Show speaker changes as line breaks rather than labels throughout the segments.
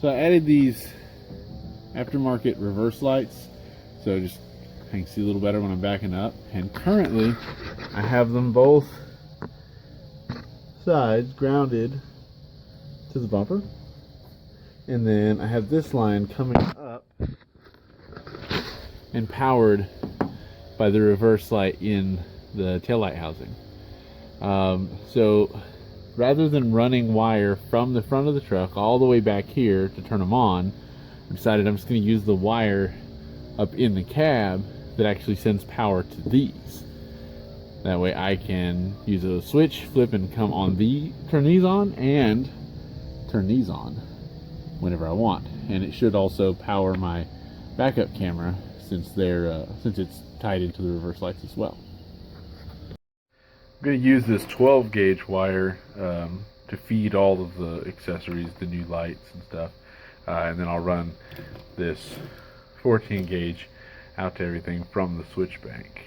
So I added these aftermarket reverse lights, so just I can see a little better when I'm backing up. And currently, I have them both sides grounded to the bumper, and then I have this line coming up and powered by the reverse light in the taillight housing. So rather than running wire from the front of the truck all the way back here to turn them on, I decided I'm just going to use the wire up in the cab that actually sends power to these. That way I can use a switch, flip, and come on turn these on and turn these on whenever I want. And it should also power my backup camera since it's tied into the reverse lights as well. I'm going to use this 12 gauge wire to feed all of the accessories, the new lights and stuff, and then I'll run this 14 gauge out to everything from the switch bank.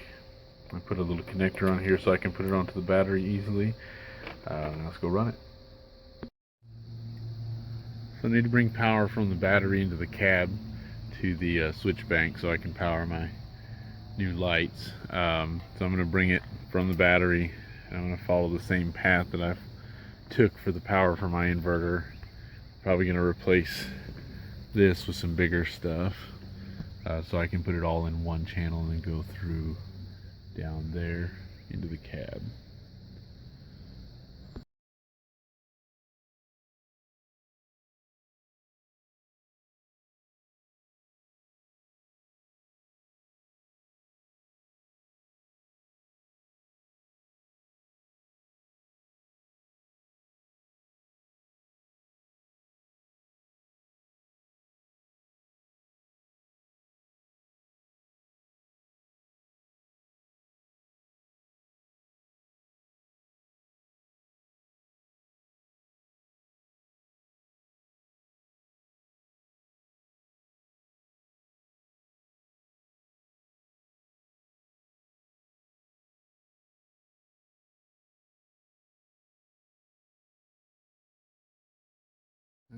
I put a little connector on here so I can put it onto the battery easily. Let's go run it. So I need to bring power from the battery into the cab to the switch bank so I can power my new lights. So I'm going to bring it from the battery, and I'm going to follow the same path that I took for the power for my inverter. Probably going to replace this with some bigger stuff so I can put it all in one channel and then go through down there into the cab.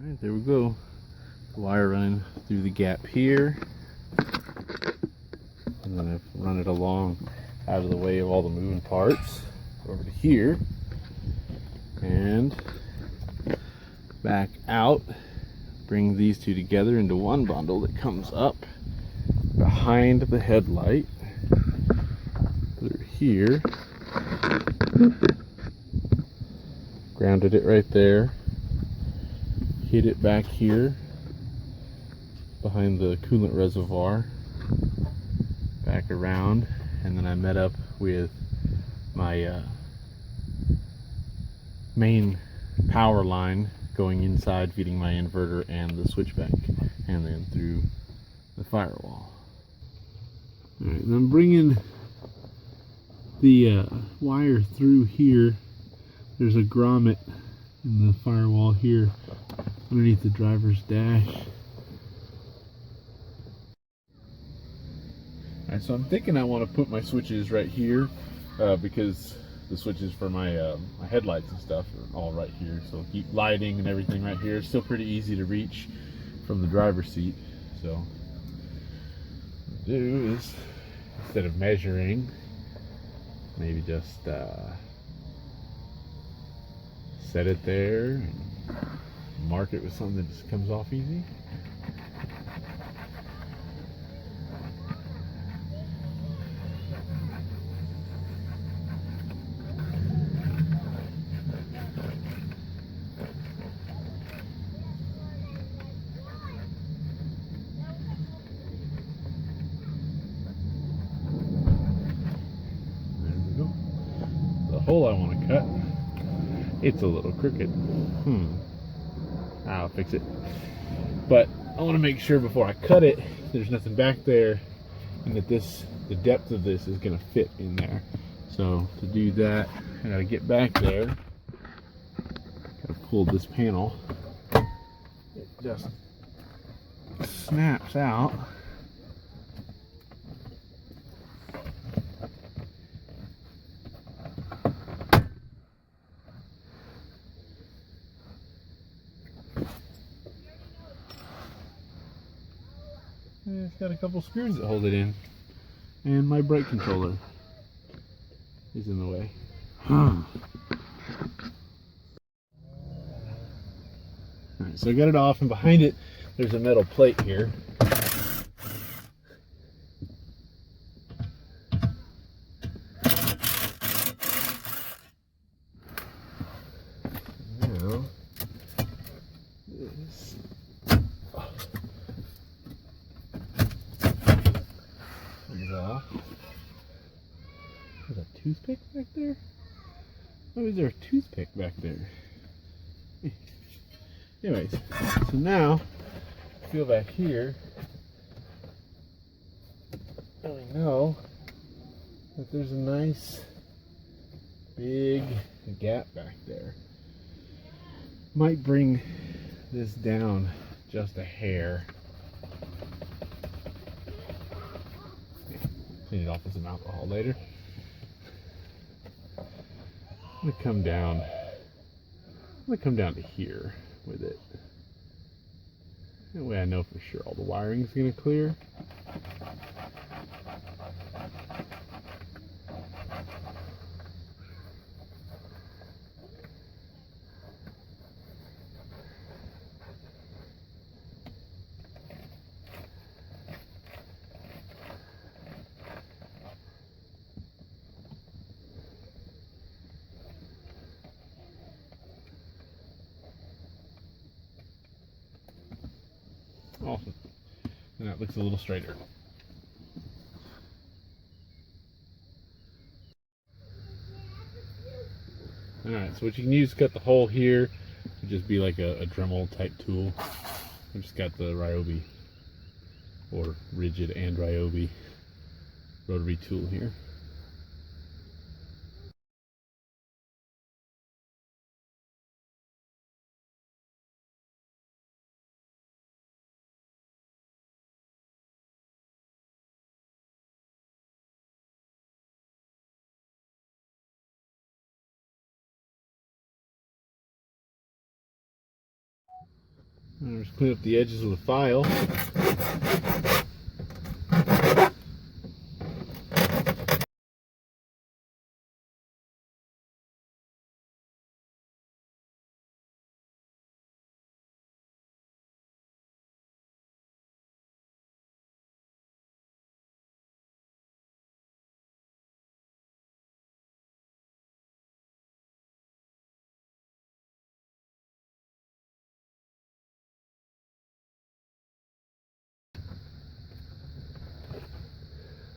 Alright, there we go. The wire running through the gap here. And then I've run it along out of the way of all the moving parts over to here. And back out. Bring these two together into one bundle that comes up behind the headlight. Through here. Grounded it right there. Hid it back here behind the coolant reservoir, back around, and then I met up with my main power line going inside, feeding my inverter and the switch bank, and then through the firewall. Alright, and I'm bringing the wire through here. There's a grommet in the firewall here underneath the driver's dash. Alright, so I'm thinking I want to put my switches right here because the switches for my my headlights and stuff are all right here. So keep lighting and everything right here. It's still pretty easy to reach from the driver's seat. So what I'll do is, instead of measuring, maybe just set it there and mark it with something that just comes off easy. There we go. The hole I want to cut, it's a little crooked. I'll fix it. But I want to make sure before I cut it, there's nothing back there, and that the depth of this is going to fit in there. So to do that, I got to get back there. Got to pull this panel. It just snaps out. And it's got a couple screws that hold it in. And my brake controller is in the way. Alright, so I got it off, and behind it there's a metal plate here. Now, this comes off. There's a toothpick back there? Why is there a toothpick back there? Anyways, so now, feel back here, and we know that there's a nice big gap back there. Might bring this down just a hair. Clean it off with some alcohol later. I'm gonna come down to here with it. That way I know for sure all the wiring's gonna clear. Awesome. And that looks a little straighter. Alright, so what you can use to cut the hole here would just be like a Dremel type tool. I've just got the Ryobi, or Rigid and Ryobi rotary tool here. And just clean up the edges of the file.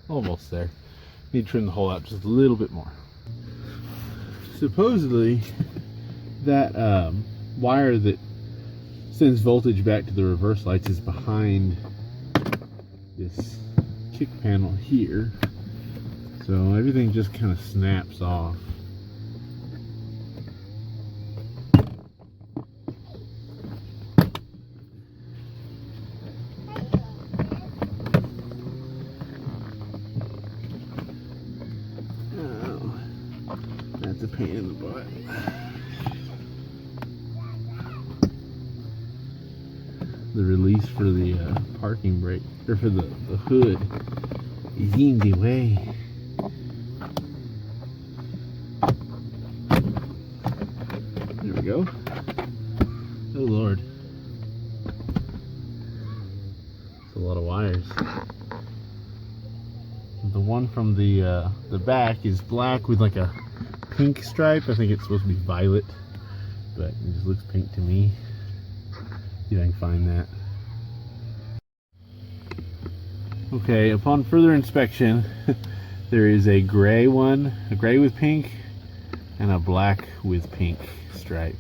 Almost there. Need to trim the hole out just a little bit more. Supposedly, that wire that sends voltage back to the reverse lights is behind this kick panel here. So everything just kind of snaps off. That's a pain in the butt. The release for the parking brake, or for the hood, is in the way. There we go. Oh Lord. That's a lot of wires. The one from the back is black with like a pink stripe. I think it's supposed to be violet, but it just looks pink to me. See if I can find that. Okay, upon further inspection, there is a gray one, a gray with pink, and a black with pink stripe.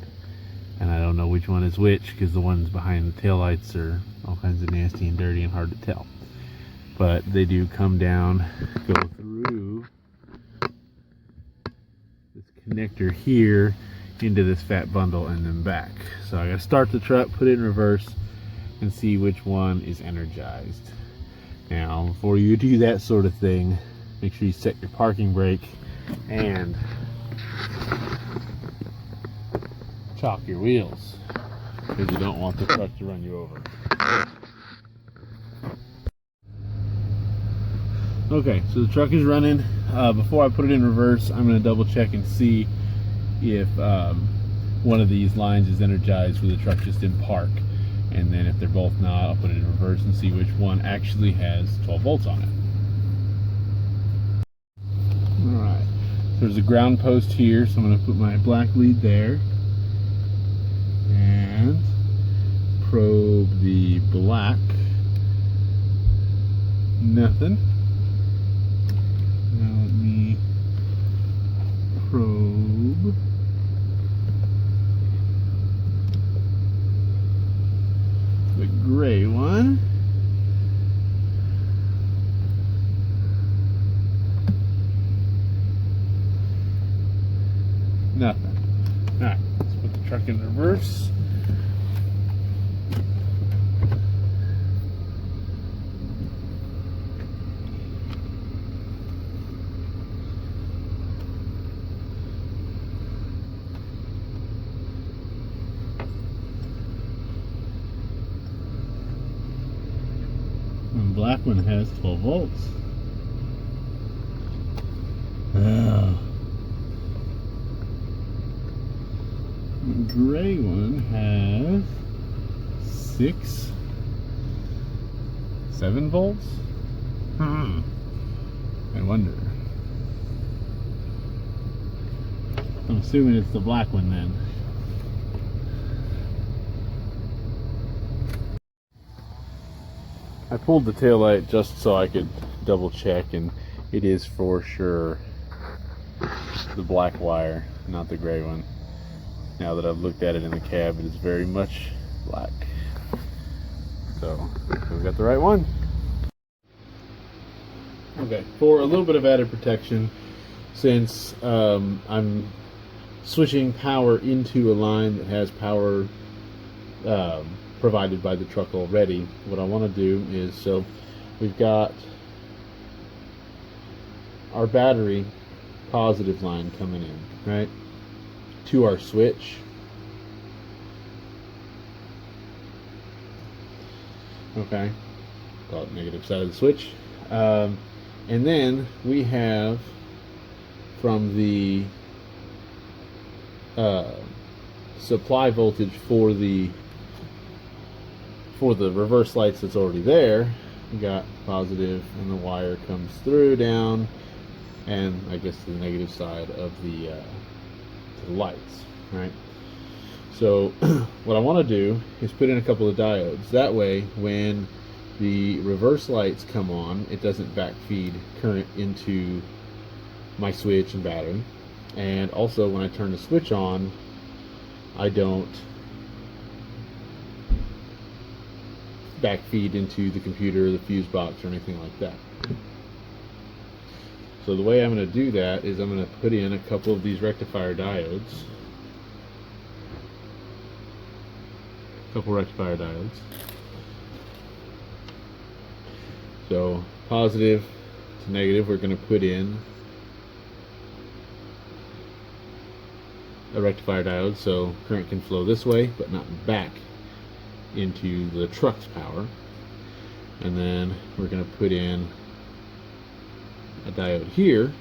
And I don't know which one is which, because the ones behind the taillights are all kinds of nasty and dirty and hard to tell. But they do come down, go through this connector here into this fat bundle and then back. So I gotta start the truck, put it in reverse, and see which one is energized. Now, before you do that sort of thing, make sure you set your parking brake and chalk your wheels, because you don't want the truck to run you over. Okay, so the truck is running. Before I put it in reverse, I'm going to double check and see if one of these lines is energized with the truck just in park. And then if they're both not, I'll put it in reverse and see which one actually has 12 volts on it. Alright, so there's a ground post here, so I'm going to put my black lead there. And probe the black. Nothing. Now let me probe the gray one. Nothing. Alright, let's put the truck in reverse. And black one has 12 volts. Oh. The gray one has 7 volts. I wonder. I'm assuming it's the black one then. I pulled the taillight just so I could double check, and it is for sure the black wire, not the gray one. Now that I've looked at it in the cab, it is very much black. So we got the right one. Okay, for a little bit of added protection, since I'm switching power into a line that has power provided by the truck already, what I want to do is, so we've got our battery positive line coming in, right, to our switch. Okay, call it negative side of the switch. And then we have from the supply voltage for the reverse lights that's already there, we got positive, and the wire comes through down, and I guess the negative side of the lights, right? So what I want to do is put in a couple of diodes. That way, when the reverse lights come on, it doesn't backfeed current into my switch and battery. And also, when I turn the switch on, I don't backfeed into the computer, the fuse box, or anything like that. So the way I'm going to do that is I'm going to put in a couple of these rectifier diodes. So positive to negative, we're going to put in a rectifier diode, so current can flow this way but not back into the truck's power. And then we're going to put in a diode here,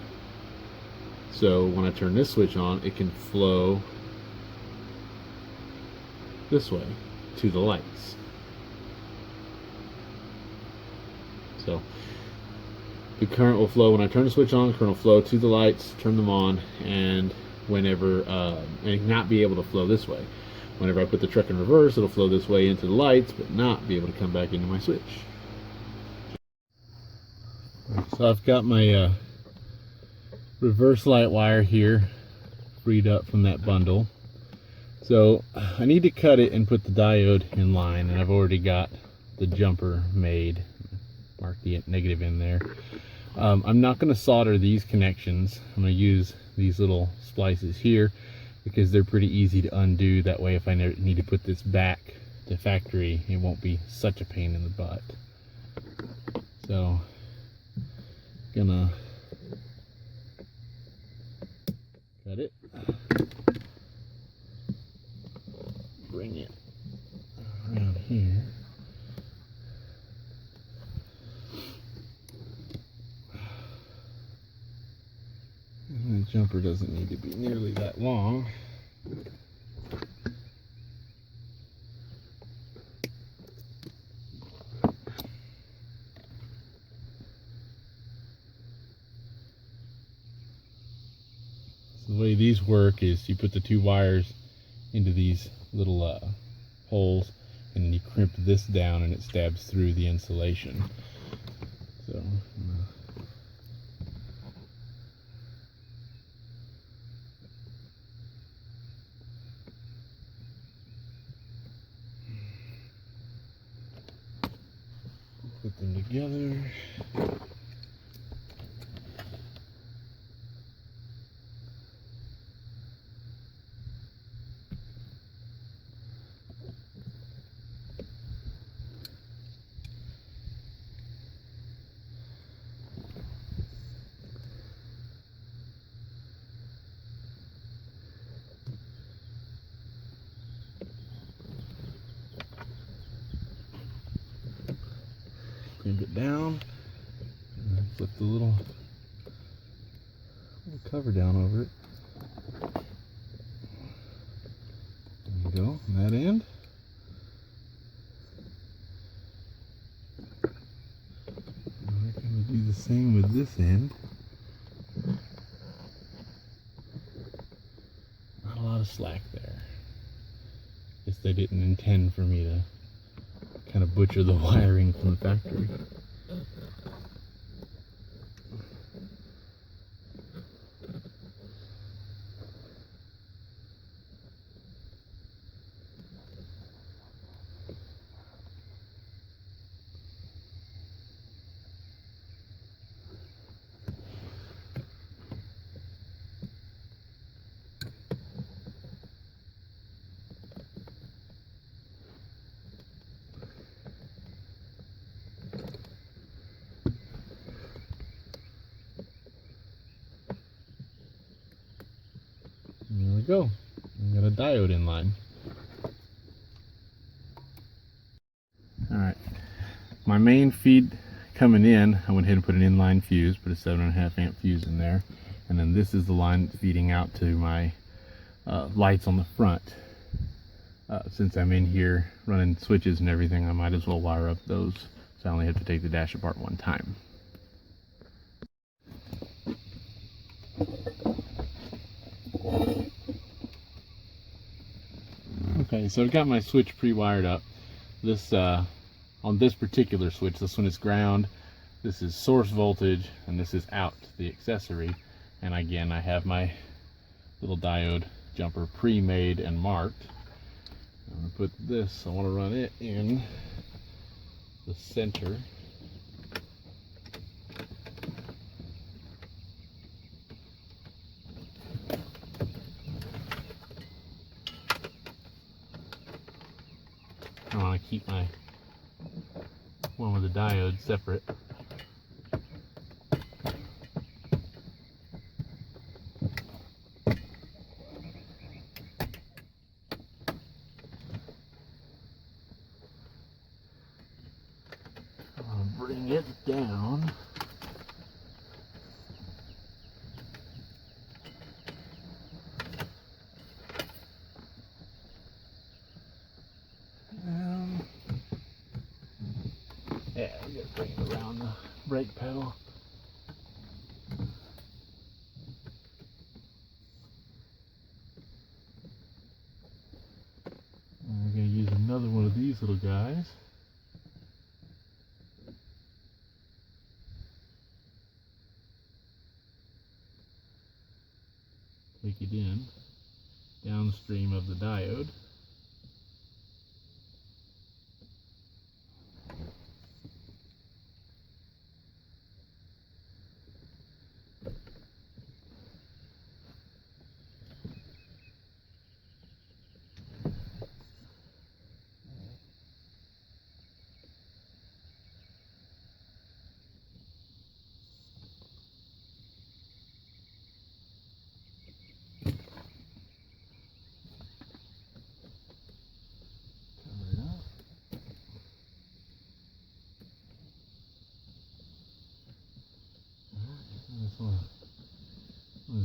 so when I turn this switch on, it can flow this way to the lights. So the current will flow when I turn the switch on, current will flow to the lights, turn them on, and whenever and not be able to flow this way. Whenever I put the truck in reverse, it'll flow this way into the lights, but not be able to come back into my switch. So I've got my reverse light wire here freed up from that bundle. So I need to cut it and put the diode in line, and I've already got the jumper made. Mark the negative in there. I'm not going to solder these connections. I'm going to use these little splices here because they're pretty easy to undo. That way, if I need to put this back to factory, it won't be such a pain in the butt. So, gonna cut it, bring it around here.
jumper doesn't need to be nearly that long. So the way these work is you put the two wires into these little holes, and then you crimp this down and it stabs through the insulation. So put them together. Crimp it down, and then flip the little cover down over it. There you go, on that end. And we're going to do the same with this end. Not a lot of slack there. Guess they didn't intend for me to kind of butcher the wiring from the factory. And there we go. I got a diode in line. Alright, my main feed coming in, I went ahead and put an inline fuse, put a 7.5 amp fuse in there, and then this is the line that's feeding out to my lights on the front. Since I'm in here running switches and everything, I might as well wire up those, so I only have to take the dash apart one time. Okay, so I've got my switch pre-wired up. This on this particular switch, this one is ground, this is source voltage, and this is out, the accessory. And again, I have my little diode jumper pre-made and marked. I'm going to put this, I want to run it in the center. I want to keep my one with the diode separate. I'll bring it down. Yeah, we gotta bring it around the brake pedal. And we're gonna use another one of these little guys. Take it in downstream of the diode.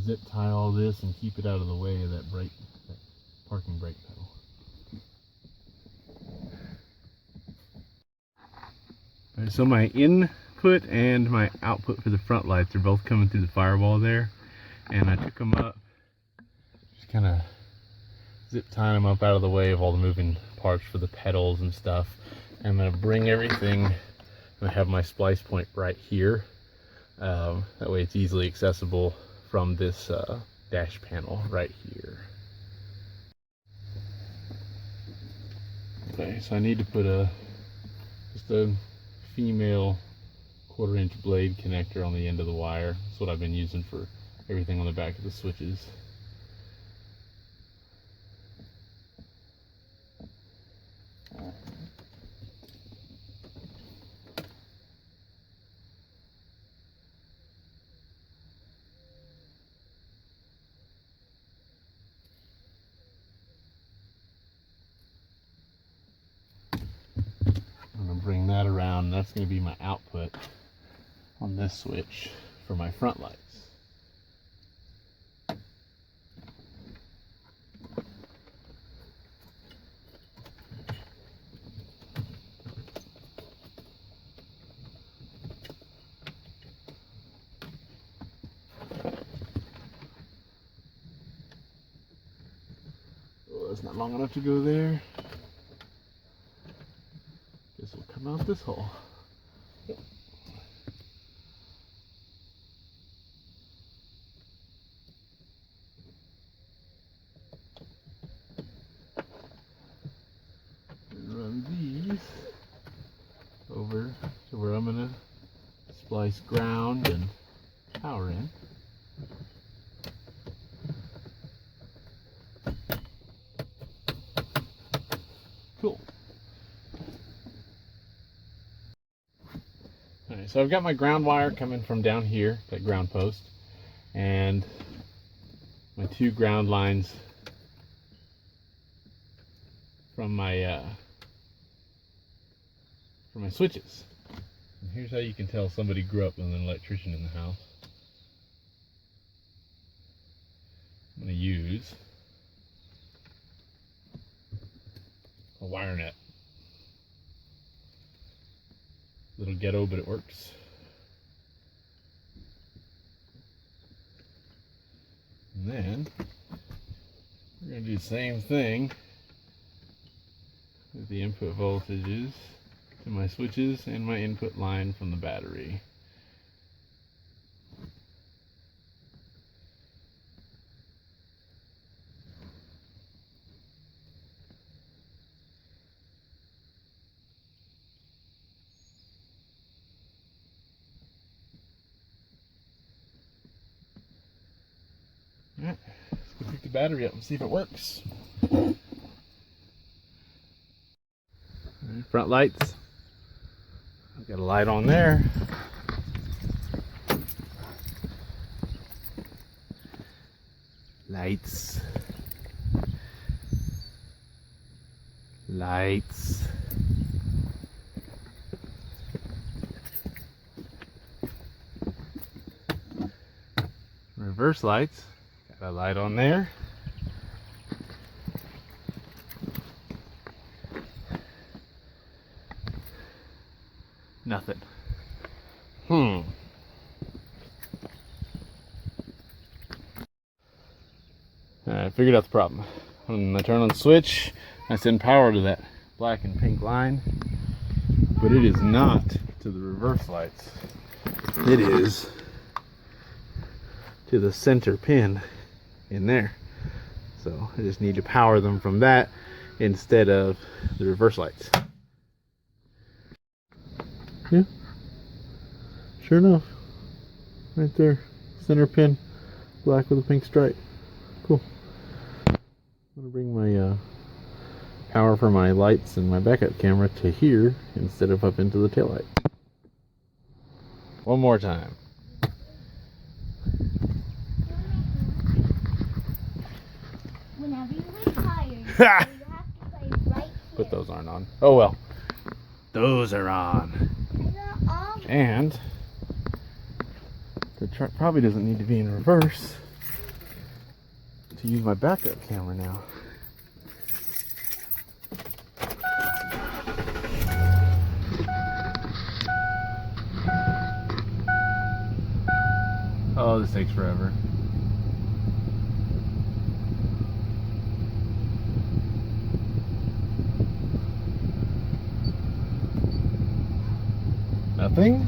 zip tie all this and keep it out of the way of that parking brake pedal. Alright, so my input and my output for the front lights are both coming through the firewall there, and I took them up, just kind of zip tying them up out of the way of all the moving parts for the pedals and stuff. I'm going to bring everything, I have my splice point right here. That way it's easily accessible from this dash panel right here. Okay, so I need to put just a female 1/4 inch blade connector on the end of the wire. That's what I've been using for everything on the back of the switches. Bring that around, and that's going to be my output on this switch for my front lights. Oh, that's not long enough to go there. This will come out this hole. Yep. And run these over to where I'm going to splice ground and power in. Cool. Alright, so I've got my ground wire coming from down here, that ground post, and my 2 ground lines from my switches. And here's how you can tell somebody grew up with an electrician in the house. I'm going to use a wire net. Little ghetto, but it works. And then we're going to do the same thing with the input voltages to my switches and my input line from the battery. Alright, let's go pick the battery up and see if it works. Alright, front lights. I've got a light on there. Lights. Lights. Reverse lights. Got a light on there. Nothing. I figured out the problem. When I turn on the switch, I send power to that black and pink line, but it is not to the reverse lights. It is to the center pin in there. So I just need to power them from that instead of the reverse lights. Yeah, sure enough, right there, center pin, black with a pink stripe. Cool. I'm gonna bring my power for my lights and my backup camera to here instead of up into the taillight. One more time.
Whenever you get tired, you have to play right here.
But those aren't on. Oh well. Those are on. And the truck probably doesn't need to be in reverse to use my backup camera now. Oh, this takes forever. Nothing?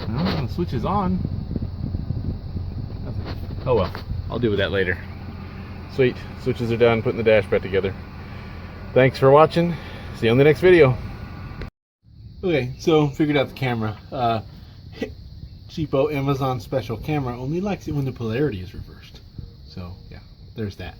Well, the switch is on. Oh well, I'll deal with that later. Sweet, switches are done, putting the dash back together. Thanks for watching. See you on the next video. Okay, so figured out the camera. Cheapo Amazon special camera only likes it when the polarity is reversed. So yeah, there's that.